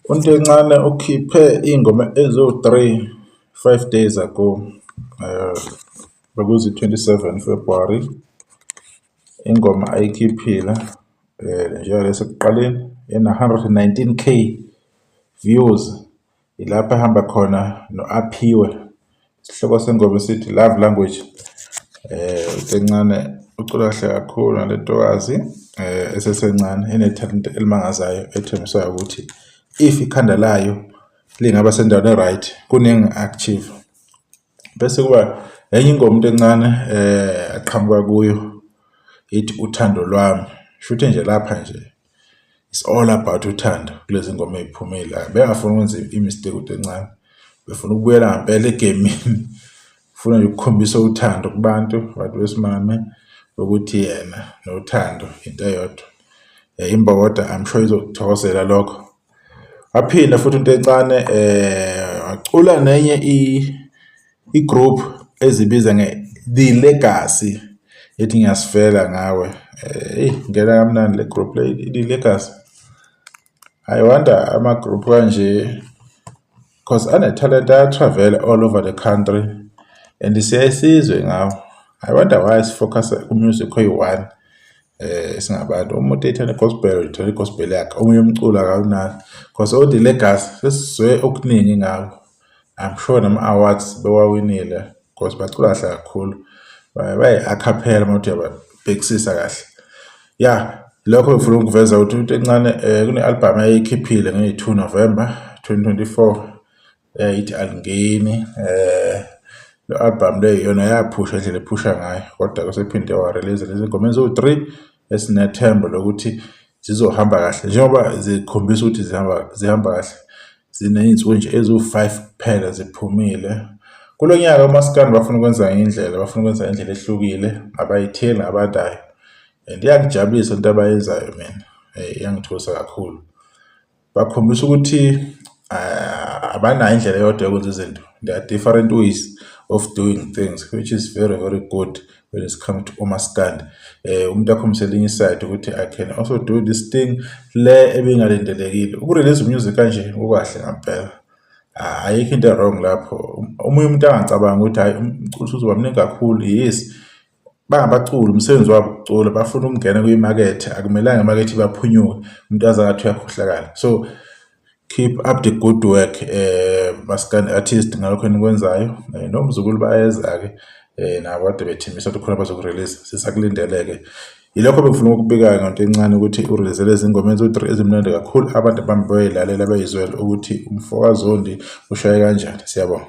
uNtencane ukhiphe ingoma ezo-3 5 days ago, bekuzi-27 February. Ingoma ayikhiphile njalo sekuqaleni ena-119K views. Ilapha ehamba khona no-Aphiwe. Isihloko sengoma sithi Love Language. uNtencane ucula kahle kakhulu ngale ntokazi esesencane enethalente elimangazayo ethembisayo ukuthi if ikhanda layo lingaba sendaweni right kuningi-achieve. Bese kuba enye ingoma uNtencane aqhamuka kuyo ithi uthando lwami. Shuthe nje lapha nje it's all about uthando kulezi ngoma eziphumile. Bengafuna ukwenza imistake uNtencane, befuna ukubuyela ngempela egamini, ufuna nje ukukhombisa uthando kubantu besimame ukuthi yena nothando into eyodwa. Imbokoda I'm sure izokuthokozela lokho. Aphinda futhi uNtencane wacula nenye i-group ezibiza The Legacy ethi ngiyasifela ngawe. Ngena kamnandi le group le The Legacy. I wonder ama-group kanje because ane-talent aya-travel all over the country and siyayisizwe ngawo. I wonder why sifocus ku-music oyi-one singabantu. Umuntu ethanda gospel ethanda gospel yakhe, omunye umculo akawunayo because The Legacy sesizwe okuningi ngawo. I'm sure nama-awards bewawinile because bacula kahle kakhulu, bayi-acapella mawuthi uyababhekisisa kahle. Yeah, lokho ngifuna ukuveza ukuthi uNtencane kune-album ayikhiphile nge-2 November 2024 ithi Alingeni. Lo album leyo yona yaphusha indlela ephusha ngayo, kodwa kusephinde warelease lezi ngoma ezo-3 esinethemba lokuthi zizohamba kahle njengoba zikhombisa ukuthi zihamba kahle. Ziney'nsuku nje eziwu-5 kuphela ziphumile. Kulo nyaka uMaskandi bafuna ukwenza indlela ehlukile, abayitheli abandayo, and iyangijabulisa into abayenzayo mina, iyangithusa kakhulu. Bakhombisa ukuthi abanayo indlela eyodwa yokwenza izinto. There are different ways of doing things, which is very, very good when it's come to uMaskandi. Umuntu akhombise elinye iside ukuthi I can also do this thing le ebingalindelekile. Ukurelease music kanje kukahle ngempela. Ayikho into wrong lapho. Omunye umuntu angacabanga ukuthi hayi umculo uzoba mningi kakhulu. Yes, bangabaculi umsebenzi wabo ukucula, bafuna ukungena kwimarket, akumelanga imarket baphunyuke umuntu azathi uyakhohlakala. So keep up the good work Maskandi artist ngalokho enikwenzayo. Nomzukulu bayeza-ke nabo kade bethembisa ukuthi khona bazokurelease, sisakulindeleke. Yilokho bengifuna ukubikayo ngoNtencane ukuthi urelease lezi ngoma ezo-3 ezimnandi kakhulu, abantu bami bayilalela bayizwela ukuthi umfoka Zondi ushaye kanjani. Siyabonga.